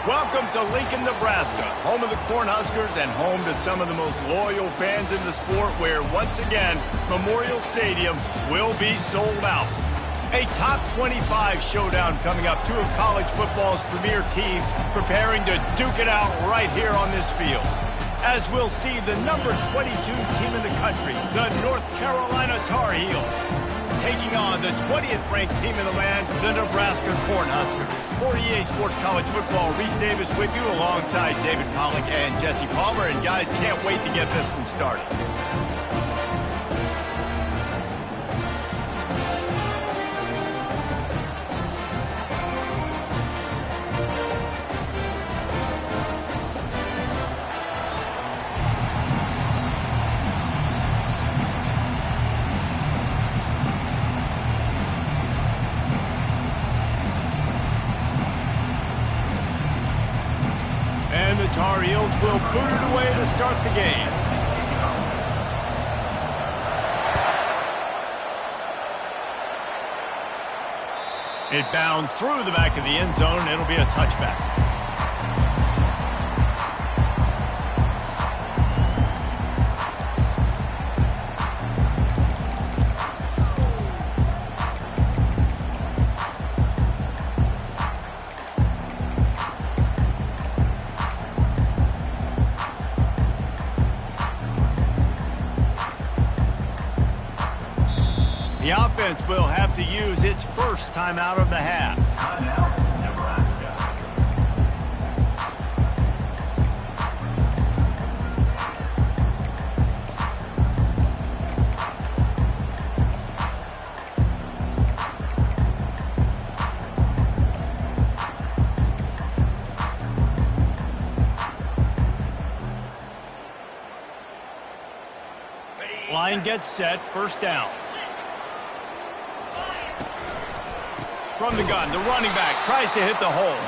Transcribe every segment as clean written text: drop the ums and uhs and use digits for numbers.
Welcome to Lincoln, Nebraska, home of the Cornhuskers and home to some of the most loyal fans in the sport where, once again, Memorial Stadium will be sold out. A top 25 showdown coming up, two of college football's premier teams preparing to duke it out right here on this field. As we'll see the number 22 team in the country, the North Carolina Tar Heels, taking on the 20th ranked team in the land, the Nebraska Cornhuskers. For EA Sports College Football, Reese Davis with you alongside David Pollack and Jesse Palmer. And guys, can't wait to get this one started. And the Tar Heels will boot it away to start the game. It bounds through the back of the end zone. It'll be a touchback. The offense will have to use its first time out of the half. Timeout, Nebraska. Line gets set, first down. From the gun, the running back tries to hit the hole.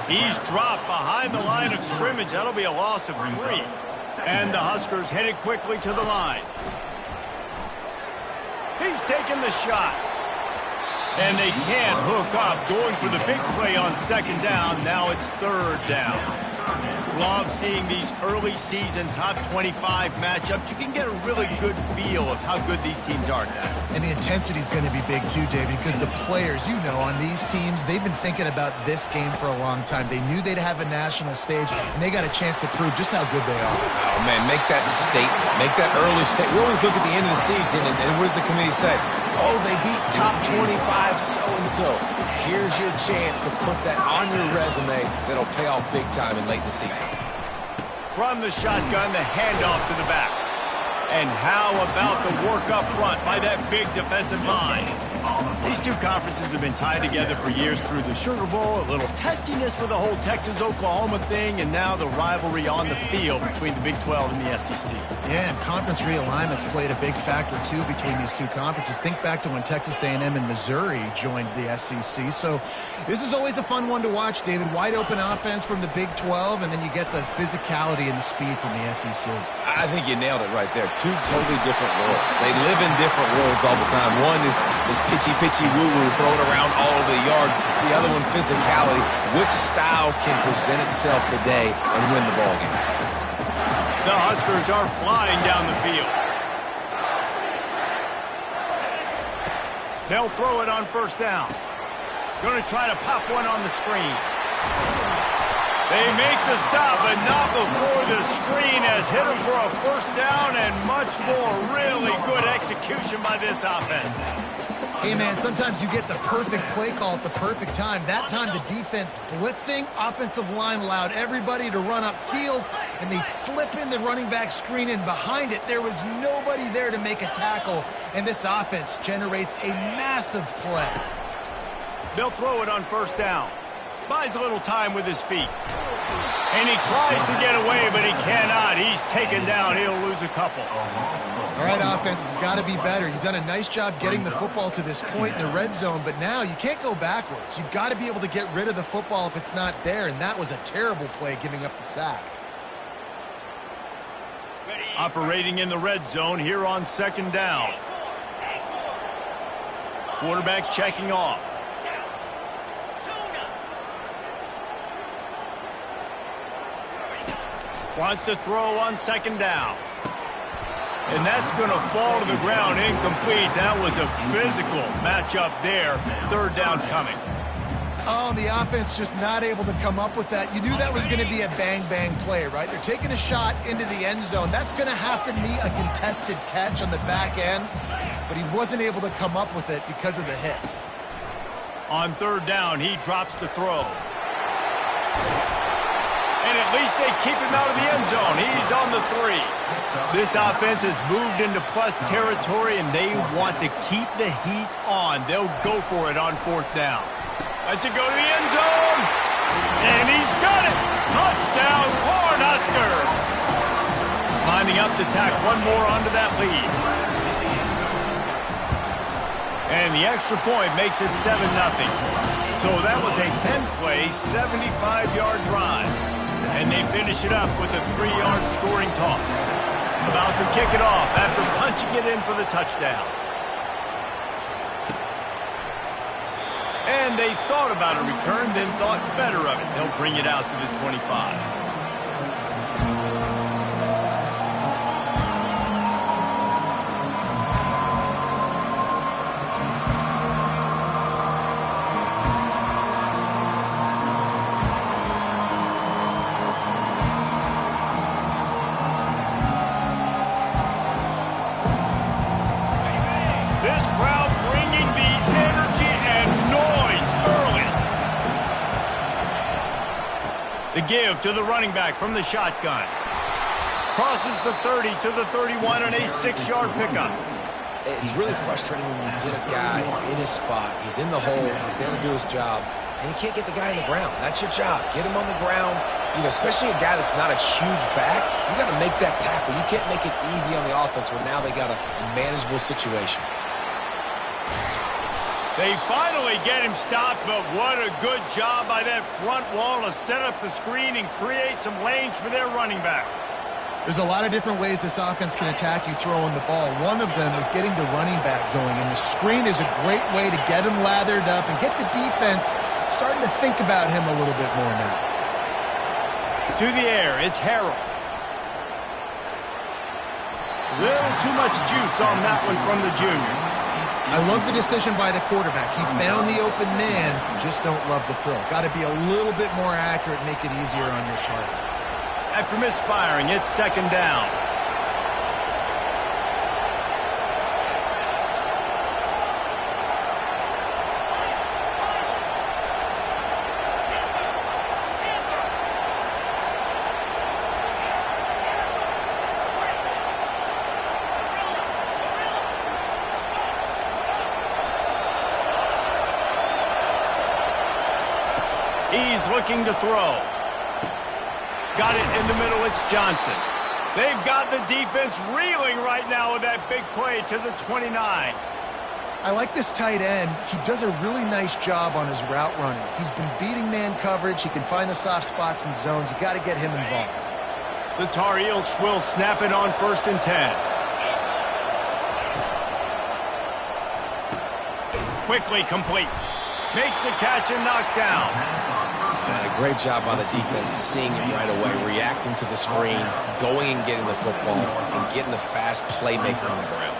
He's dropped behind the line of scrimmage. That'll be a loss of 3. And the Huskers headed quickly to the line. He's taking the shot. And they can't hook up, going for the big play on second down. Now it's third down. Love seeing these early season top 25 matchups. You can get a really good feel of how good these teams are, guys. And the intensity is going to be big too, David, because the players, you know, on these teams, they've been thinking about this game for a long time. They knew they'd have a national stage, and they got a chance to prove just how good they are. Oh, man, make that statement. Make that early statement. We always look at the end of the season, and what does the committee say? Oh, they beat top 25 so-and-so. Here's your chance to put that on your resume that'll pay off big time in late in the season. From the shotgun, the handoff to the back. And how about the work up front by that big defensive line? These two conferences have been tied together for years through the Sugar Bowl, a little testiness with the whole Texas-Oklahoma thing, and now the rivalry on the field between the Big 12 and the SEC. Yeah, and conference realignments played a big factor, too, between these two conferences. Think back to when Texas A&M and Missouri joined the SEC. So this is always a fun one to watch, David. Wide open offense from the Big 12, and then you get the physicality and the speed from the SEC. I think you nailed it right there. Two totally different worlds. They live in different worlds all the time. One is pitchy woo-woo, throwing around all over the yard. The other one, physicality. Which style can present itself today and win the ball game? The Huskers are flying down the field. They'll throw it on first down. Going to try to pop one on the screen. They make the stop, but not before the screen has hit them for a first down and much more. Really good execution by this offense. Hey, man, sometimes you get the perfect play call at the perfect time. That time, the defense blitzing, offensive line allowed everybody to run upfield, and they slip in the running back screen, and behind it, there was nobody there to make a tackle, and this offense generates a massive play. They'll throw it on first down. Buys a little time with his feet. And he tries to get away, but he cannot. He's taken down. He'll lose a couple. All right, offense has got to be better. You've done a nice job getting the football to this point in the red zone, but now you can't go backwards. You've got to be able to get rid of the football if it's not there, and that was a terrible play, giving up the sack. Operating in the red zone here on second down. Quarterback checking off. Wants to throw on second down. And that's going to fall to the ground incomplete. That was a physical matchup there. Third down coming. Oh, the offense just not able to come up with that. You knew that was going to be a bang-bang play, right? They're taking a shot into the end zone. That's going to have to be a contested catch on the back end, but he wasn't able to come up with it because of the hit. On third down, he drops the throw. And at least they keep him out of the end zone. He's on the 3. This offense has moved into plus territory, and they want to keep the heat on. They'll go for it on fourth down. Let's it go to the end zone. And he's got it. Touchdown, Cornhuskers. Lining up to tack one more onto that lead. And the extra point makes it 7-0. So that was a 10-play, 75-yard drive. And they finish it up with a 3-yard scoring toss. About to kick it off after punching it in for the touchdown. And they thought about a return, then thought better of it. They'll bring it out to the 25. The give to the running back from the shotgun. Crosses the 30 to the 31 on a 6-yard pickup. It's really frustrating when you get a guy in his spot. He's in the hole. He's there to do his job. And you can't get the guy on the ground. That's your job. Get him on the ground. You know, especially a guy that's not a huge back. You got to make that tackle. You can't make it easy on the offense where now they got a manageable situation. They finally get him stopped, but what a good job by that front wall to set up the screen and create some lanes for their running back. There's a lot of different ways this offense can attack you throwing the ball. One of them is getting the running back going, and the screen is a great way to get him lathered up and get the defense starting to think about him a little bit more now. To the air, it's Harrell. Little too much juice on that one from the junior. I love the decision by the quarterback. He found the open man, just don't love the throw. Got to be a little bit more accurate, make it easier on your target. After misfiring, it's second down. He's looking to throw. Got it in the middle, it's Johnson. They've got the defense reeling right now with that big play to the 29. I like this tight end. He does a really nice job on his route running. He's been beating man coverage. He can find the soft spots and zones. You got to get him involved. The Tar Heels will snap it on 1st and 10. Quickly complete. Makes the catch and knocked down. A great job by the defense, seeing him right away, reacting to the screen, going and getting the football, and getting the fast playmaker on the ground.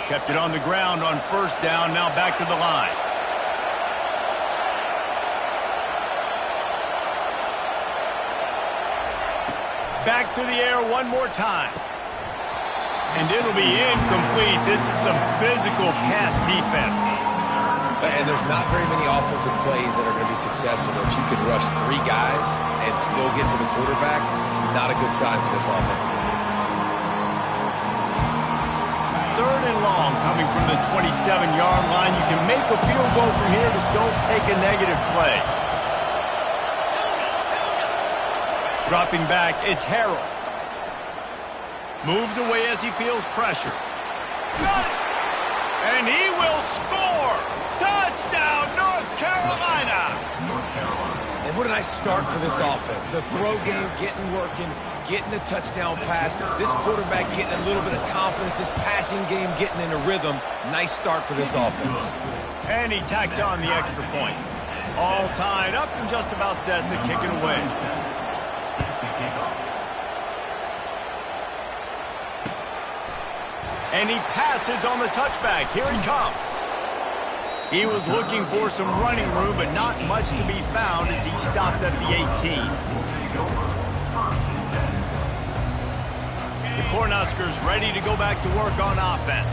Kept it on the ground on 1st down, now back to the line. Back to the air one more time. And it'll be incomplete. This is some physical pass defense. And there's not very many offensive plays that are going to be successful. If you can rush 3 guys and still get to the quarterback, it's not a good sign for this offensive line. 3rd and long coming from the 27-yard line. You can make a field goal from here. Just don't take a negative play. Dropping back, it's Harrell. Moves away as he feels pressure. Got it! And he will score! Touchdown, North Carolina! And what a nice start for this offense. The throw game getting working, getting the touchdown pass. This quarterback getting a little bit of confidence. This passing game getting in a rhythm. Nice start for this offense. And he tacks on the extra point. All tied up and just about set to kick it away. And he passes on the touchback. Here he comes. He was looking for some running room, but not much to be found as he stopped at the 18. The Cornhuskers ready to go back to work on offense.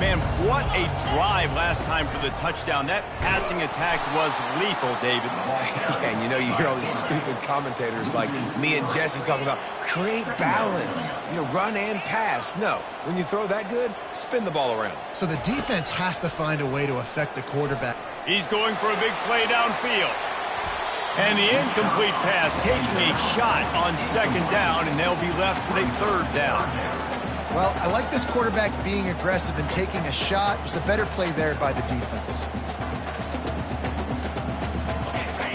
Man, what a drive last time for the touchdown. That passing attack was lethal, David. Yeah, and you hear all these stupid commentators like me and Jesse talking about create balance, run and pass. No, when you throw that good, spin the ball around. So the defense has to find a way to affect the quarterback. He's going for a big play downfield. And the incomplete pass taking a shot on second down, and they'll be left with a third down. Well, I like this quarterback being aggressive and taking a shot. There's a better play there by the defense.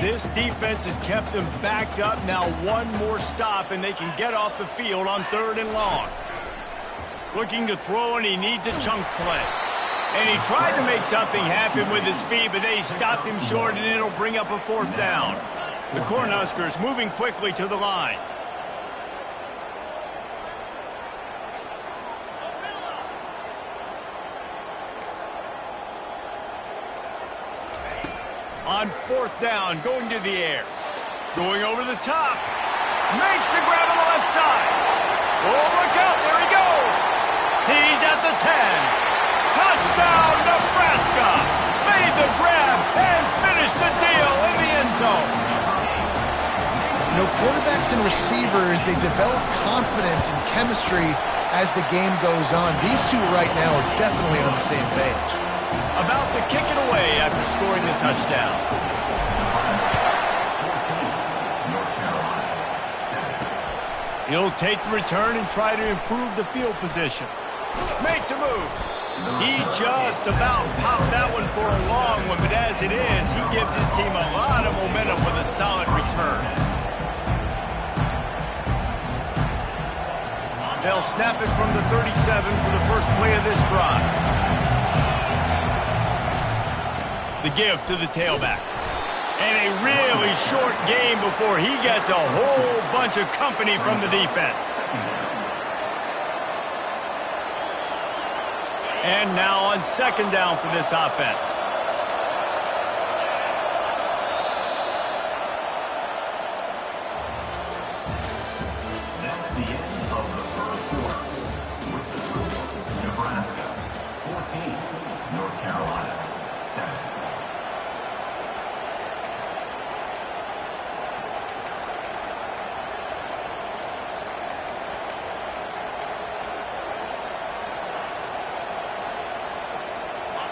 This defense has kept them backed up. Now one more stop, and they can get off the field on 3rd and long. Looking to throw, and he needs a chunk play. And he tried to make something happen with his feet, but they stopped him short, and it'll bring up a 4th down. The Cornhuskers moving quickly to the line. On 4th down, going to the air. Going over the top. Makes the grab on the left side. Oh, look out, there he goes. He's at the 10. Touchdown, Nebraska. Made the grab and finished the deal in the end zone. Quarterbacks and receivers, they develop confidence and chemistry as the game goes on. These two right now are definitely on the same page. About to kick it away after scoring the touchdown. He'll take the return and try to improve the field position. Makes a move. He just about popped that one for a long one, but as it is, he gives his team a lot of momentum with a solid return. They'll snap it from the 37 for the first play of this drive. The give to the tailback. And a really short game before he gets a whole bunch of company from the defense. And now on 2nd down for this offense. That's the end of the first quarter. With the score, Nebraska 14, North Carolina 7.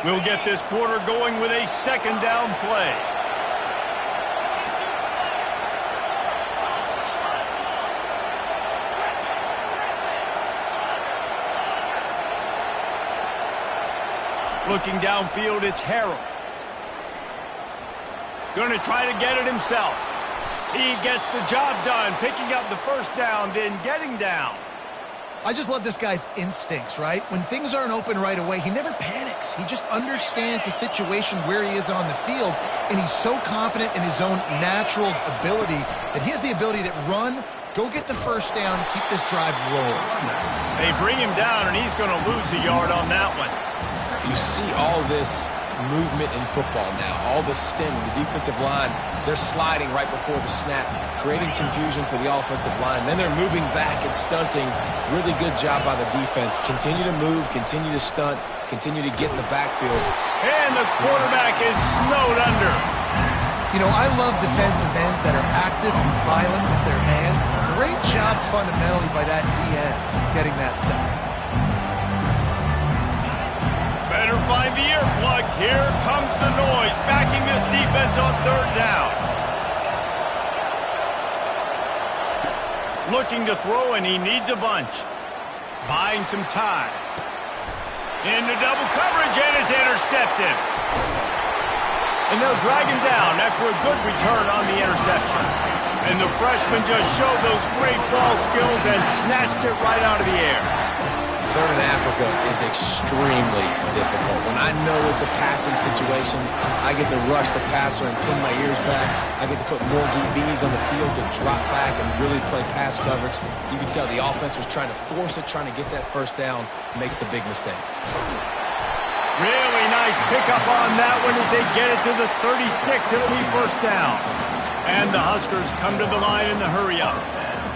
We'll get this quarter going with a 2nd down play. Looking downfield, it's Harrell. Going to try to get it himself. He gets the job done, picking up the 1st down, then getting down. I just love this guy's instincts, right? When things aren't open right away, he never panics. He just understands the situation where he is on the field, and he's so confident in his own natural ability that he has the ability to run, go get the 1st down, keep this drive rolling. They bring him down, and he's going to lose a yard on that one. You see all this movement in football now, all the stemming, the defensive line, they're sliding right before the snap, creating confusion for the offensive line. Then they're moving back and stunting. Really good job by the defense. Continue to move, continue to stunt, continue to get in the backfield. And the quarterback is snowed under. You know, I love defensive ends that are active and violent with their hands. Great job fundamentally by that DN getting that sack. Better find the earplugs. Here comes the noise, backing this defense on 3rd down. Looking to throw, and he needs a bunch. Buying some time. Into double coverage, and it's intercepted. And they'll drag him down after a good return on the interception. And the freshman just showed those great ball skills and snatched it right out of the air. 3rd and 1/2 for Africa is extremely difficult. When I know it's a passing situation, I get to rush the passer and pin my ears back. I get to put more DBs on the field to drop back and really play pass coverage. You can tell the offense was trying to force it, trying to get that first down, makes the big mistake. Really nice pickup on that one as they get it to the 36. It'll be first down. And the Huskers come to the line in the hurry up.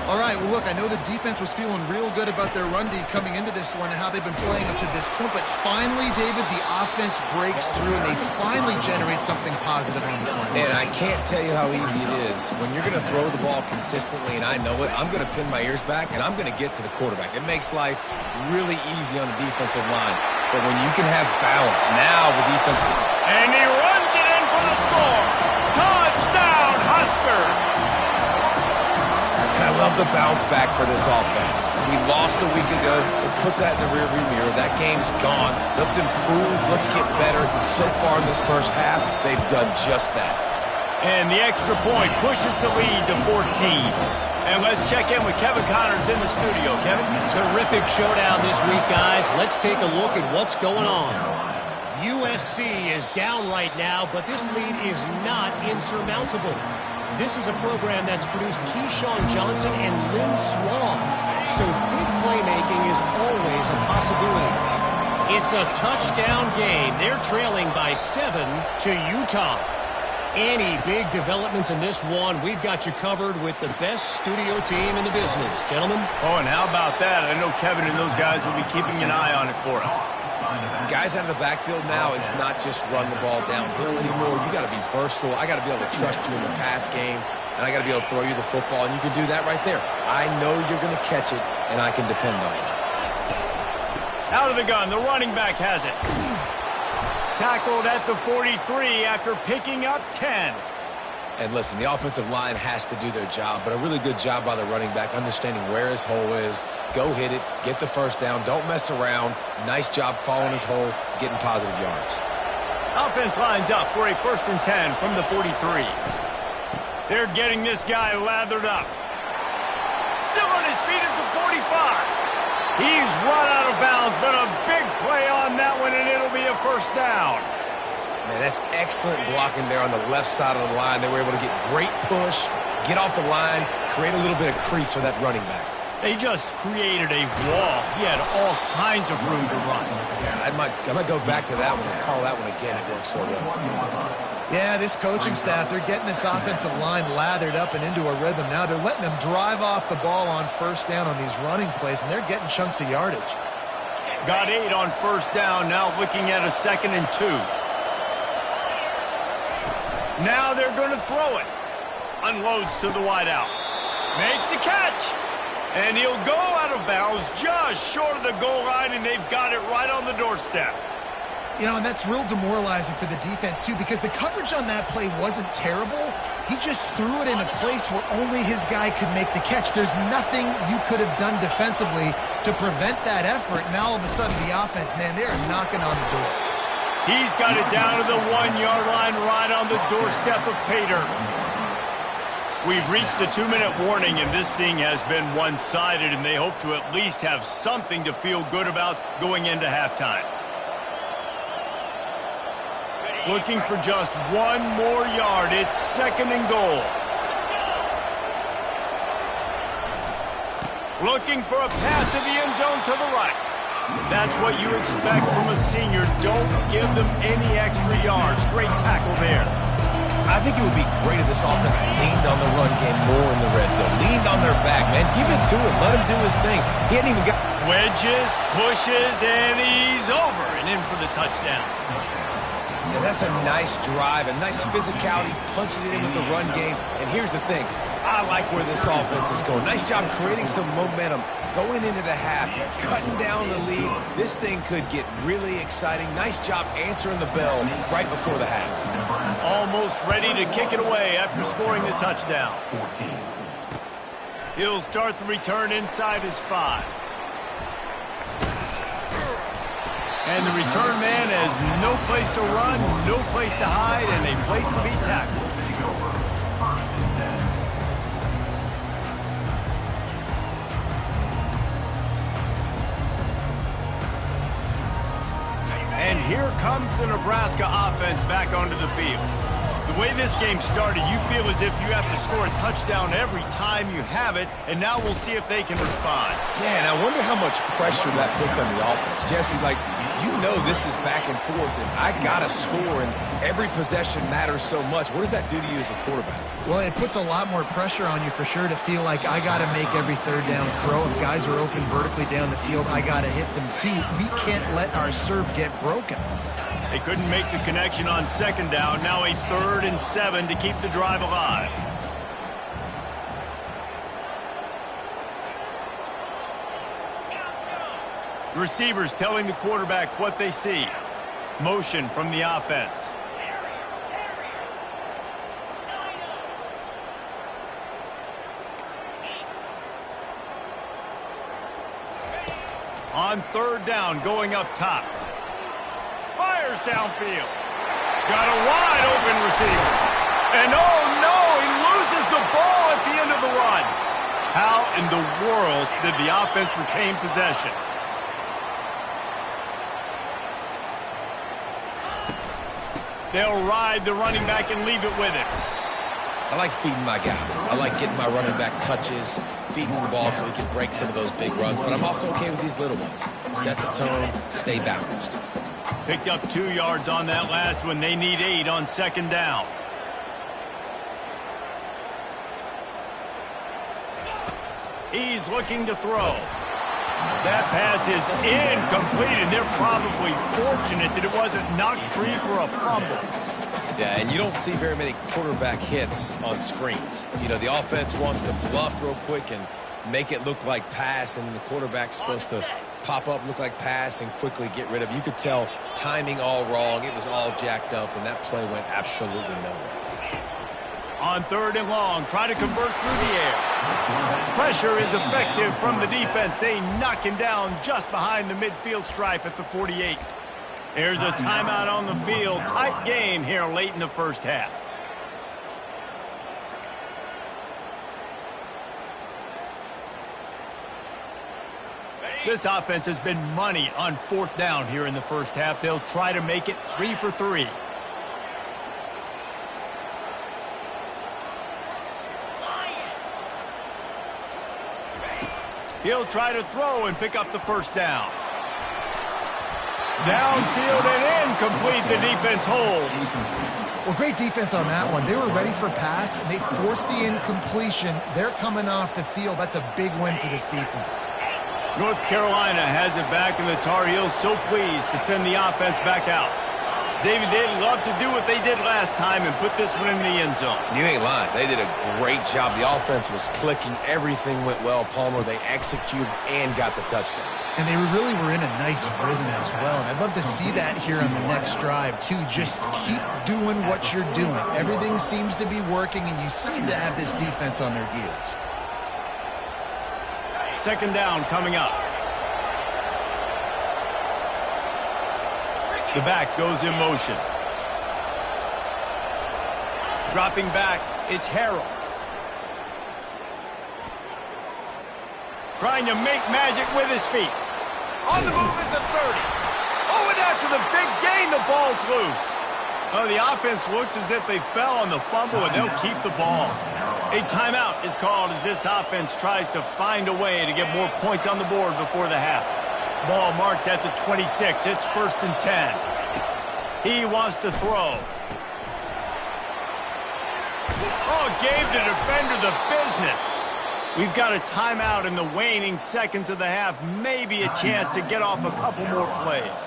All right, well, look, I know the defense was feeling real good about their run D coming into this one and how they've been playing up to this point, but finally, David, the offense breaks through and they finally generate something positive on the play. And I can't tell you how easy it is. When you're going to throw the ball consistently, and I know it, I'm going to pin my ears back, and I'm going to get to the quarterback. It makes life really easy on the defensive line. But when you can have balance, now the defense... And he runs it in for the score. Touchdown, Huskers! And I love the bounce back for this offense. We lost a week ago. Let's put that in the rearview mirror. That game's gone. Let's improve. Let's get better. So far in this first half, they've done just that. And the extra point pushes the lead to 14. And let's check in with Kevin Connors in the studio. Kevin? Terrific showdown this week, guys. Let's take a look at what's going on. USC is down right now, but this lead is not insurmountable. This is a program that's produced Keyshawn Johnson and Lynn Swan. So big playmaking is always a possibility. It's a touchdown game. They're trailing by 7 to Utah. Any big developments in this one, we've got you covered with the best studio team in the business. Gentlemen? Oh, and how about that? I know Kevin and those guys will be keeping an eye on it for us. Guys out of the backfield now, it's not just run the ball downhill anymore. You got to be versatile. I got to be able to trust you in the pass game, and I got to be able to throw you the football, and you can do that right there. I know you're going to catch it, and I can depend on it. Out of the gun, the running back has it. Tackled at the 43 after picking up 10. And listen, the offensive line has to do their job, but a really good job by the running back, understanding where his hole is. Go hit it, get the first down, don't mess around. Nice job following his hole, getting positive yards. Offense lines up for a 1st and 10 from the 43. They're getting this guy lathered up. Still on his feet at the 45. He's run out of bounds, but a big play on that one, and it'll be a first down. Man, that's excellent blocking there on the left side of the line. They were able to get great push, get off the line, create a little bit of crease for that running back. They just created a wall. He had all kinds of room to run. Yeah, I might go back to that one and call that one again. It worked so well. Yeah, this coaching staff, they're getting this offensive line lathered up and into a rhythm. Now they're letting them drive off the ball on first down on these running plays, and they're getting chunks of yardage. Got 8 on first down, now looking at a 2nd and 2. Now they're going to throw it. Unloads to the wideout. Makes the catch. And he'll go out of bounds just short of the goal line, and they've got it right on the doorstep. You know, and that's real demoralizing for the defense, too, because the coverage on that play wasn't terrible. He just threw it in a place where only his guy could make the catch. There's nothing you could have done defensively to prevent that effort. Now, all of a sudden, the offense, man, they are knocking on the door. He's got it down to the 1-yard line right on the doorstep of Pater. We've reached the 2-minute warning, and this thing has been one-sided, and they hope to at least have something to feel good about going into halftime. Looking for just 1 more yard. It's 2nd and goal. Looking for a path to the end zone to the right. That's what you expect from a senior. Don't give them any extra yards. Great tackle there. I think it would be great if this offense leaned on the run game more in the red zone. Leaned on their back, man. Give it to him. Let him do his thing. He hadn't even got... Wedges, pushes, and he's over and in for the touchdown. And that's a nice drive, a nice physicality, punching it in with the run game. And here's the thing. I like where this offense is going. Nice job creating some momentum, going into the half, cutting down the lead. This thing could get really exciting. Nice job answering the bell right before the half. Almost ready to kick it away after scoring the touchdown. He'll start the return inside his 5. And the return man has no place to run, no place to hide, and a place to be tackled. And here comes the Nebraska offense back onto the field. The way this game started, you feel as if you have to score a touchdown every time you have it, and now we'll see if they can respond. Yeah, and I wonder how much pressure that puts on the offense. Jesse, like, you know this is back and forth, and I got to score, and every possession matters so much. What does that do to you as a quarterback? Well, it puts a lot more pressure on you for sure to feel like I got to make every third down throw. If guys are open vertically down the field, I got to hit them too. We can't let our serve get broken. They couldn't make the connection on second down. Now a 3rd and 7 to keep the drive alive. Receivers telling the quarterback what they see. Motion from the offense. On 3rd down, going up top. Fires downfield. Got a wide open receiver. And oh no, he loses the ball at the end of the run. How in the world did the offense retain possession? They'll ride the running back and leave it with him. I like feeding my guy. I like getting my running back touches, feeding the ball so he can break some of those big runs, but I'm also okay with these little ones. Set the tone, stay balanced. Picked up 2 yards on that last one. They need 8 on second down. He's looking to throw. That pass is incomplete, and they're probably fortunate that it wasn't knocked free for a fumble. Yeah, and you don't see very many quarterback hits on screens. You know, the offense wants to bluff real quick and make it look like pass, and the quarterback's supposed to pop up, look like pass, and quickly get rid of it. You could tell timing all wrong. It was all jacked up, and that play went absolutely nowhere. On 3rd and long, try to convert through the air. Pressure is effective from the defense. They knock him down just behind the midfield stripe at the 48. There's a timeout on the field. Tight game here late in the first half. This offense has been money on 4th down here in the first half. They'll try to make it 3 for 3. He'll try to throw and pick up the first down. Downfield and incomplete. The defense holds. Well, great defense on that one. They were ready for pass, and they forced the incompletion. They're coming off the field. That's a big win for this defense. North Carolina has it back, and the Tar Heels so pleased to send the offense back out. David, they'd love to do what they did last time and put this one in the end zone. You ain't lying. They did a great job. The offense was clicking. Everything went well, Palmer. They executed and got the touchdown. And they really were in a nice rhythm as well. And I'd love to see that here on the next drive, too. Just keep doing what you're doing. Everything seems to be working, and you seem to have this defense on their heels. Second down coming up. The back goes in motion. Dropping back, it's Harrell. Trying to make magic with his feet. On the move at the 30. Oh, and after the big gain, the ball's loose. Oh, the offense looks as if they fell on the fumble, and they'll keep the ball. A timeout is called as this offense tries to find a way to get more points on the board before the half. Ball marked at the 26. It's 1st and 10. He wants to throw. Oh, gave the defender the business. We've got a timeout in the waning seconds of the half. Maybe a chance to get off a couple more plays.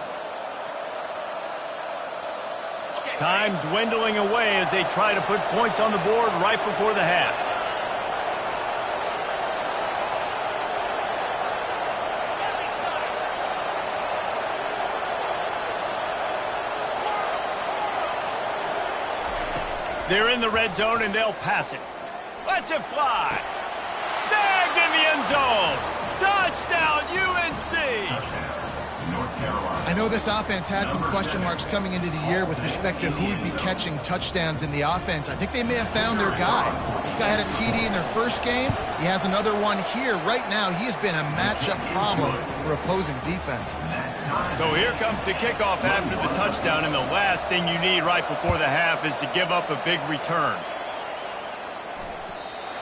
Time dwindling away as they try to put points on the board right before the half. They're in the red zone, and they'll pass it. Let's it fly. Snagged in the end zone. Touchdown, UNC. Touchdown, North Carolina. I know this offense had some question marks coming into the year with respect to who would be catching touchdowns in the offense. I think they may have found their guy. This guy had a TD in their first game. He has another one here. Right now, he has been a matchup problem for opposing defenses. So here comes the kickoff after the touchdown, and the last thing you need right before the half is to give up a big return.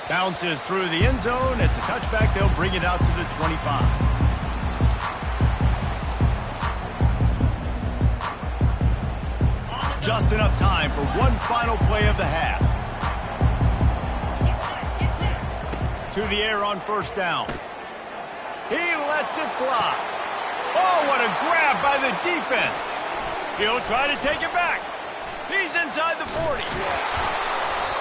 Bounces through the end zone. It's a touchback. They'll bring it out to the 25. Just enough time for one final play of the half. To the air on first down. He lets it fly. Oh, what a grab by the defense. He'll try to take it back. He's inside the 40.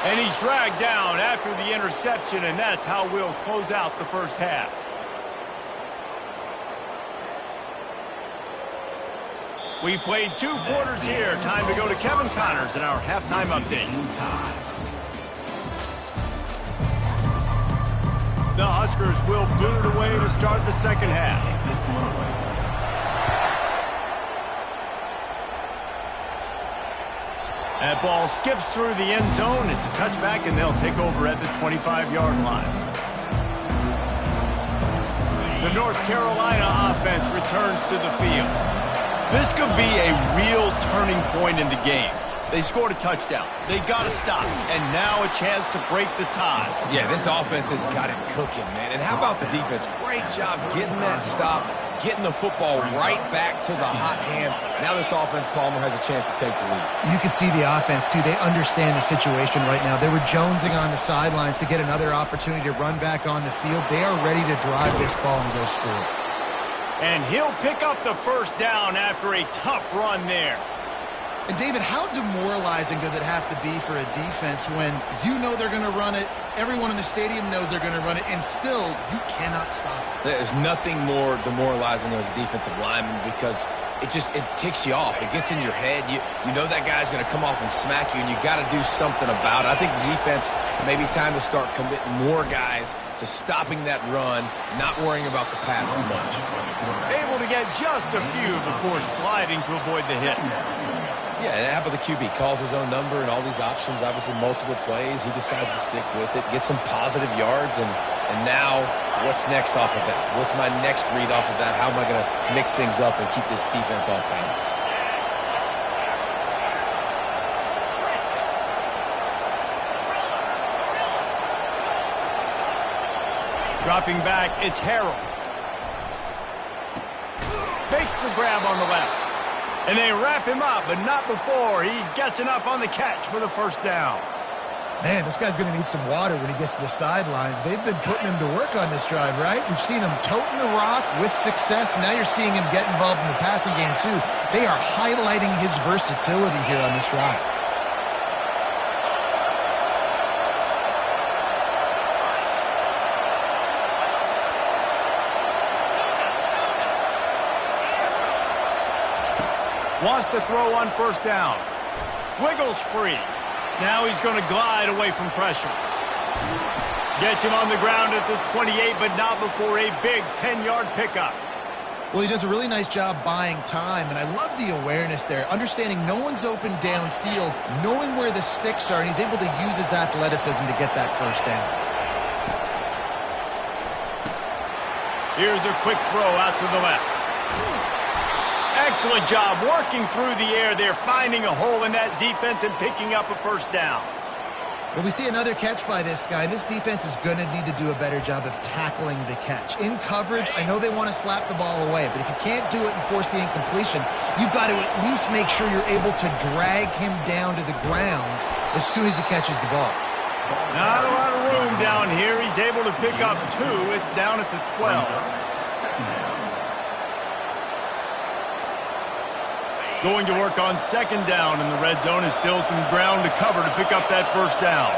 And he's dragged down after the interception, and that's how we'll close out the first half. We've played 2 quarters here. Time to go to Kevin Connors in our halftime update. The Huskers will boot it away to start the second half. That ball skips through the end zone. It's a touchback, and they'll take over at the 25-yard line. The North Carolina offense returns to the field. This could be a real turning point in the game. They scored a touchdown. They got to stop. And now a chance to break the tie. Yeah, this offense has got it cooking, man. And how about the defense? Great job getting that stop, getting the football right back to the hot hand. Now this offense, Palmer, has a chance to take the lead. You can see the offense, too. They understand the situation right now. They were jonesing on the sidelines to get another opportunity to run back on the field. They are ready to drive this ball and go score. And he'll pick up the first down after a tough run there. And, David, how demoralizing does it have to be for a defense when you know they're going to run it, everyone in the stadium knows they're going to run it, and still you cannot stop it? There's nothing more demoralizing as a defensive lineman because it ticks you off. It gets in your head. You know that guy's going to come off and smack you, and you got to do something about it. I think the defense may be time to start committing more guys to stopping that run, not worrying about the pass as much. Able to get just a few before sliding to avoid the hits. Yeah, and how about the QB? Calls his own number and all these options, obviously multiple plays. He decides to stick with it, get some positive yards, and now what's next off of that? What's my next read off of that? How am I going to mix things up and keep this defense off balance? Dropping back, it's Harrell. Makes the grab on the left. And they wrap him up, but not before he gets enough on the catch for the first down. Man, this guy's going to need some water when he gets to the sidelines. They've been putting him to work on this drive, right? We've seen him toting the rock with success. Now you're seeing him get involved in the passing game, too. They are highlighting his versatility here on this drive. Wants to throw on first down. Wiggles free. Now he's going to glide away from pressure. Gets him on the ground at the 28, but not before a big 10-yard pickup. Well, he does a really nice job buying time, and I love the awareness there, understanding no one's open downfield, knowing where the sticks are, and he's able to use his athleticism to get that first down. Here's a quick throw out to the left. Excellent job working through the air there, finding a hole in that defense and picking up a first down. Well, we see another catch by this guy. This defense is going to need to do a better job of tackling the catch. In coverage, I know they want to slap the ball away, but if you can't do it and force the incompletion, you've got to at least make sure you're able to drag him down to the ground as soon as he catches the ball. Not a lot of room down here. He's able to pick up 2. It's down at the 12. Going to work on second down in the red zone is still some ground to cover to pick up that first down.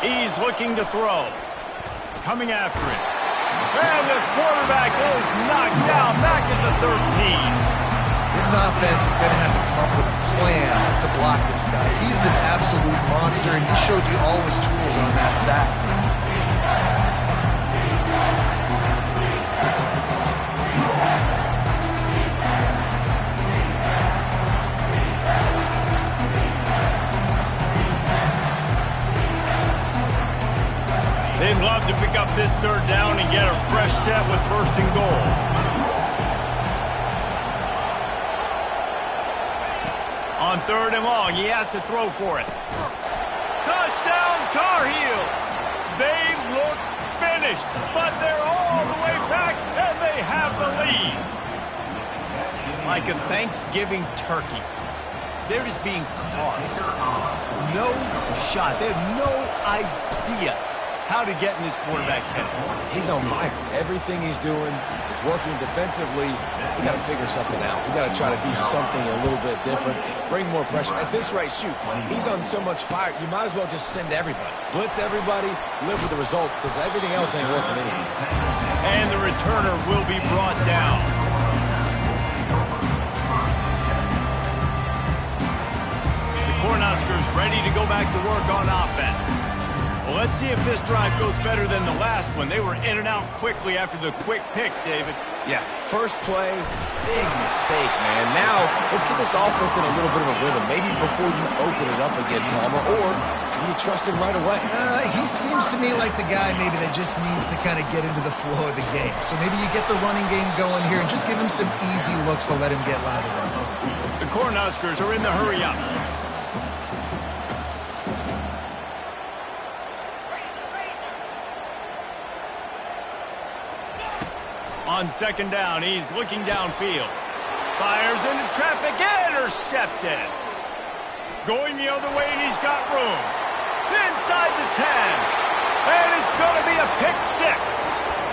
He's looking to throw. Coming after it. And the quarterback is knocked down back at the 13. This offense is going to have to come up with a plan to block this guy. He's an absolute monster, and he showed you all his tools on that sack. job to pick up this third down and get a fresh set with first and goal. On third and long, he has to throw for it. Touchdown, Tar Heels! They looked finished, but they're all the way back, and they have the lead. Like a Thanksgiving turkey. They're just being caught. No shot. They have no idea how to get in this quarterback's head. He's on fire. Everything he's doing is working defensively. We got to figure something out. We got to try to do something a little bit different. Bring more pressure. At this rate, shoot, he's on so much fire, you might as well just send everybody. Blitz everybody, live with the results, because everything else ain't working anyways. And the returner will be brought down. Cornhuskers ready to go back to work on offense. Well, let's see if this drive goes better than the last one. They were in and out quickly after the quick pick, David. Yeah, first play, big mistake, man. Now, let's get this offense in a little bit of a rhythm. Maybe before you open it up again, Palmer, or do you trust him right away? He seems to me like the guy maybe that just needs to kind of get into the flow of the game. So maybe you get the running game going here and just give him some easy looks to let him get lathered up. The Cornhuskers are in the hurry up. On second down, he's looking downfield. Fires into traffic, intercepted. Going the other way, and he's got room. Inside the 10. And it's going to be a pick six.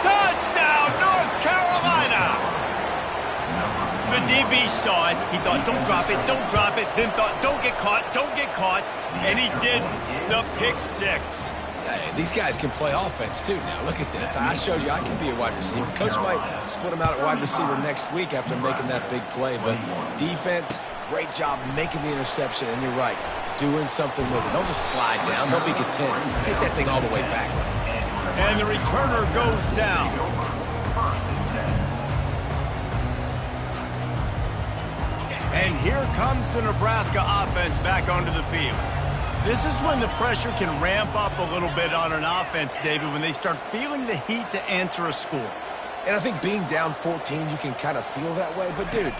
Touchdown, North Carolina. The DB saw it. He thought, don't drop it, don't drop it. Then thought, don't get caught, don't get caught. And he didn't. The pick six. These guys can play offense, too. Now, look at this. I showed you I can be a wide receiver. Coach might split him out at wide receiver next week after making that big play. But defense, great job making the interception. And you're right, doing something with it. Don't just slide down. Don't be content. Take that thing all the way back. And the returner goes down. And here comes the Nebraska offense back onto the field. This is when the pressure can ramp up a little bit on an offense, David, when they start feeling the heat to answer a score. And I think being down 14, you can kind of feel that way. But, dude,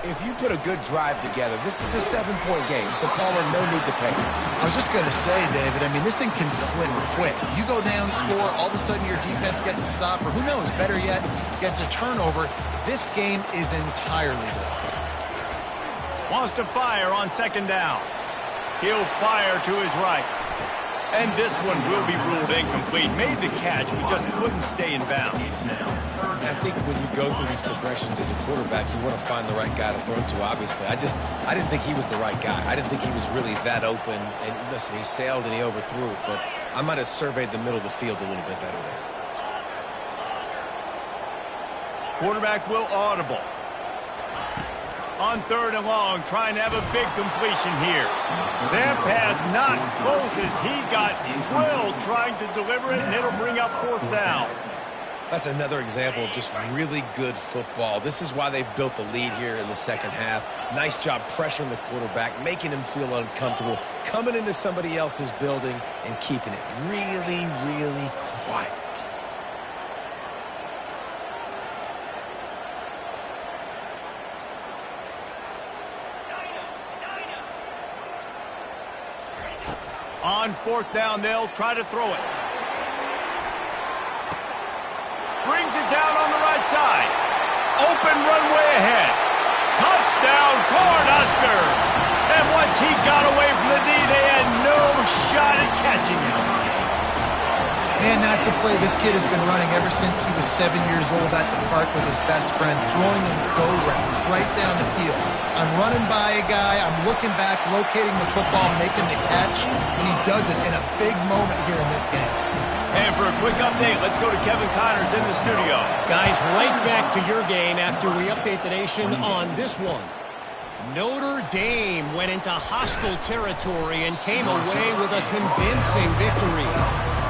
if you put a good drive together, this is a 7-point game, so Palmer, no need to panic. I was just going to say, David, I mean, this thing can flip quick. You go down, score, all of a sudden your defense gets a stop, or who knows, better yet, gets a turnover. This game is entirely different. Wants to fire on second down. He'll fire to his right. And this one will be ruled incomplete. Made the catch, but just couldn't stay in bounds. I think when you go through these progressions as a quarterback, you want to find the right guy to throw to, obviously. I didn't think he was the right guy. I didn't think he was really that open. And listen, he sailed and he overthrew it, but I might have surveyed the middle of the field a little bit better there. Quarterback will audible. On third and long, trying to have a big completion here. That pass not close as he got drilled trying to deliver it, and it'll bring up fourth down. That's another example of just really good football. This is why they've built the lead here in the second half. Nice job pressuring the quarterback, making him feel uncomfortable, coming into somebody else's building and keeping it really, really quiet. On fourth down, they'll try to throw it. Brings it down on the right side. Open runway ahead. Touchdown, Cornhuskers! And once he got away from the knee, they had no shot at catching him. And that's a play this kid has been running ever since he was 7 years old at the park with his best friend, throwing him go routes right down the field. I'm running by a guy, I'm looking back, locating the football, making the catch, and he does it in a big moment here in this game. And for a quick update, let's go to Kevin Connors in the studio. Guys, right back to your game after we update the nation on this one. Notre Dame went into hostile territory and came away with a convincing victory.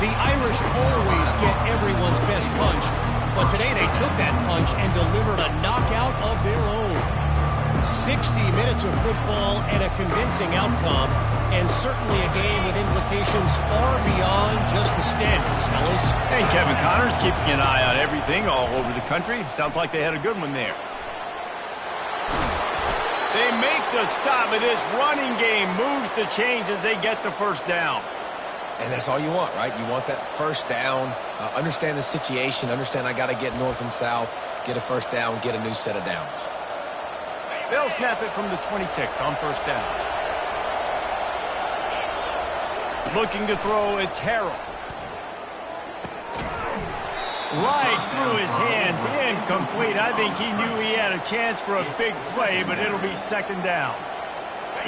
The Irish always get everyone's best punch, but today they took that punch and delivered a knockout of their own. 16 60 minutes of football and a convincing outcome, and certainly a game with implications far beyond just the standings, fellas. And Kevin Connors keeping an eye on everything all over the country. Sounds like they had a good one there. They make the stop, but this running game moves the chains as they get the first down. And that's all you want, right? You want that first down, understand the situation, understand I got to get north and south, get a first down, get a new set of downs. They'll snap it from the 26 on first down. Looking to throw, it's Harrell. Right through his hands, incomplete. I think he knew he had a chance for a big play, but it'll be second down.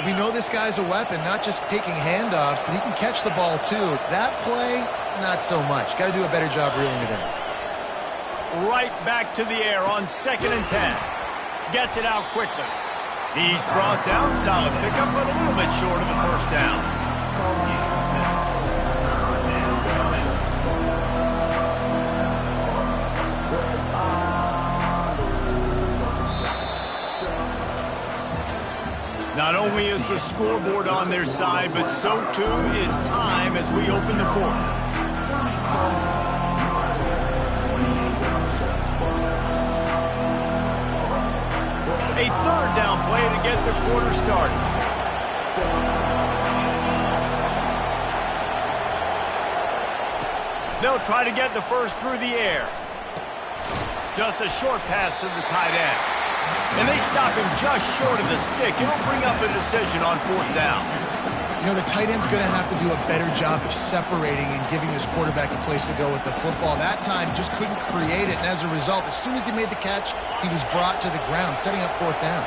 We know this guy's a weapon, not just taking handoffs, but he can catch the ball too. That play, not so much. Got to do a better job reeling it in. Right back to the air on 2nd and 10. Gets it out quickly. He's brought down, solid pickup, but a little bit short of the first down. Not only is the scoreboard on their side, but so too is time as we open the fourth. A third down play to get the quarter started. They'll try to get the first through the air. Just a short pass to the tight end. And they stop him just short of the stick. It'll bring up a decision on fourth down. You know, the tight end's going to have to do a better job of separating and giving his quarterback a place to go with the football. That time, just couldn't create it, and as a result, as soon as he made the catch, he was brought to the ground, setting up fourth down.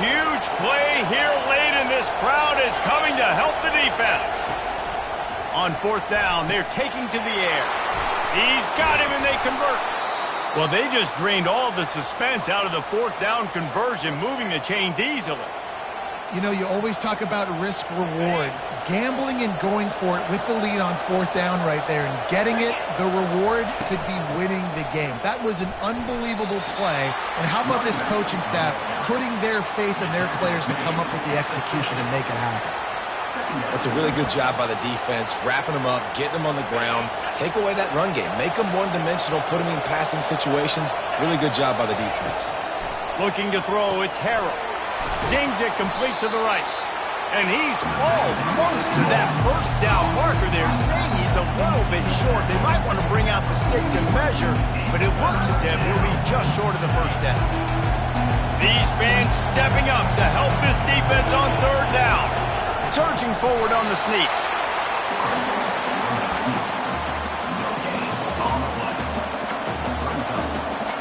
Huge play here late, and this crowd is coming to help the defense. On fourth down, they're taking to the air. He's got him, and they convert. Well, they just drained all the suspense out of the fourth down conversion, moving the chains easily. You know, you always talk about risk-reward. Gambling and going for it with the lead on fourth down right there and getting it, the reward could be winning the game. That was an unbelievable play. And how about this coaching staff putting their faith in their players to come up with the execution and make it happen? That's a really good job by the defense, wrapping them up, getting them on the ground, take away that run game, make them one-dimensional, put them in passing situations. Really good job by the defense. Looking to throw, it's Harrell. Zings it complete to the right. And he's almost to that first down marker there, saying he's a little bit short. They might want to bring out the sticks and measure, but it looks as if he'll be just short of the first down. These fans stepping up to help this defense on third down. Surging forward on the sneak.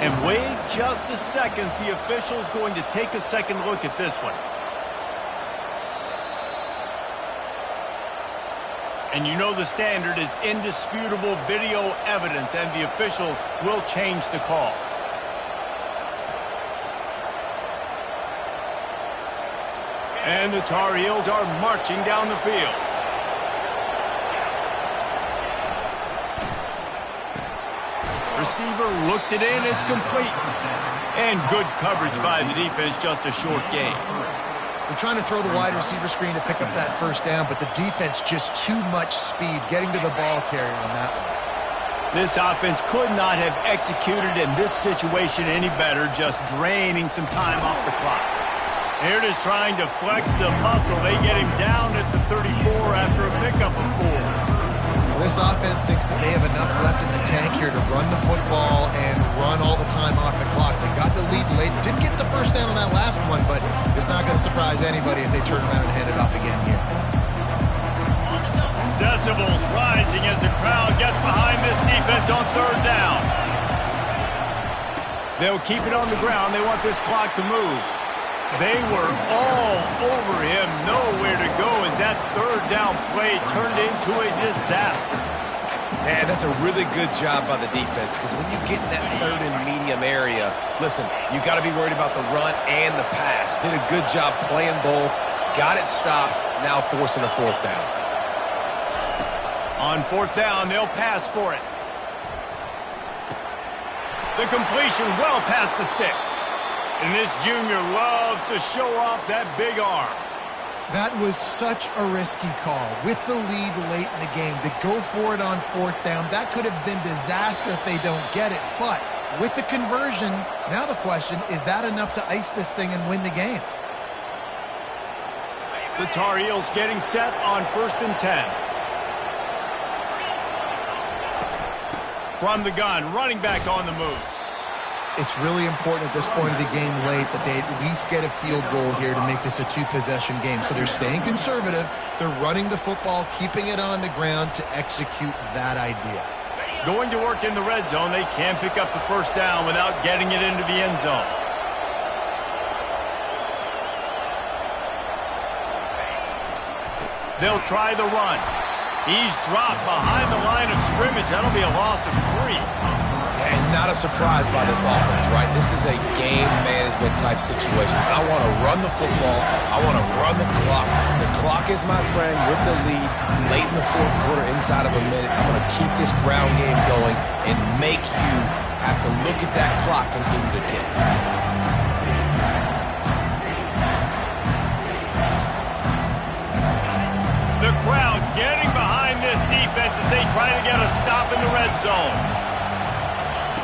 And wait just a second. The official's going to take a second look at this one. And you know the standard is indisputable video evidence, and the officials will change the call. And the Tar Heels are marching down the field. Receiver looks it in, it's complete. And good coverage by the defense, just a short gain. They're trying to throw the wide receiver screen to pick up that first down, but the defense just too much speed getting to the ball carrier on that one. This offense could not have executed in this situation any better, just draining some time off the clock. Here it is trying to flex the muscle. They get him down at the 34 after a pickup of 4. Well, this offense thinks that they have enough left in the tank here to run the football and run all the time off the clock. They got the lead late. Didn't get the first down on that last one, but it's not going to surprise anybody if they turn around and hand it off again here. Decibels rising as the crowd gets behind this defense on third down. They'll keep it on the ground. They want this clock to move. They were all over him, nowhere to go as that third down play turned into a disaster. Man, that's a really good job by the defense, because when you get in that third and medium area, listen, you got to be worried about the run and the pass. Did a good job playing both, got it stopped, now forcing a fourth down. On fourth down, they'll pass for it. The completion well past the sticks. And this junior loves to show off that big arm. That was such a risky call. With the lead late in the game, to go for it on 4th down, that could have been disaster if they don't get it. But with the conversion, now the question, is that enough to ice this thing and win the game? The Tar Heels getting set on 1st and 10. From the gun, running back on the move. It's really important at this point of the game late that they at least get a field goal here to make this a 2-possession game. So they're staying conservative. They're running the football, keeping it on the ground to execute that idea. Going to work in the red zone, they can pick up the 1st down without getting it into the end zone. They'll try the run. He's dropped behind the line of scrimmage. That'll be a loss of 3. And not a surprise by this offense, right? This is a game management type situation. I want to run the football. I want to run the clock. The clock is my friend with the lead late in the 4th quarter, inside of a minute. I'm going to keep this ground game going and make you have to look at that clock continue to tick. The crowd getting behind this defense as they try to get a stop in the red zone.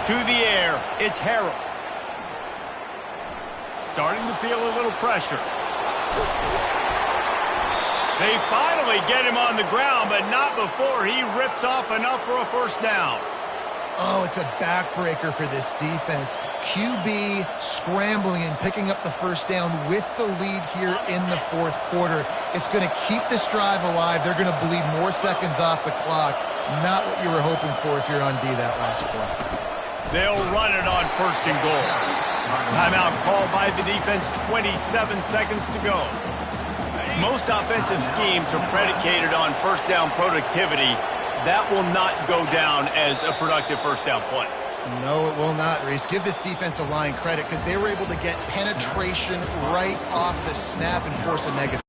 To the air, it's Harrell. Starting to feel a little pressure. They finally get him on the ground, but not before he rips off enough for a 1st down. Oh, it's a backbreaker for this defense. QB scrambling and picking up the 1st down with the lead here in the 4th quarter. It's going to keep this drive alive. They're going to bleed more seconds off the clock. Not what you were hoping for if you're on D that last play. They'll run it on 1st and goal. Timeout called by the defense, 27 seconds to go. Most offensive schemes are predicated on 1st down productivity. That will not go down as a productive 1st down play. No, it will not, Reese. Give this defensive line credit because they were able to get penetration right off the snap and force a negative.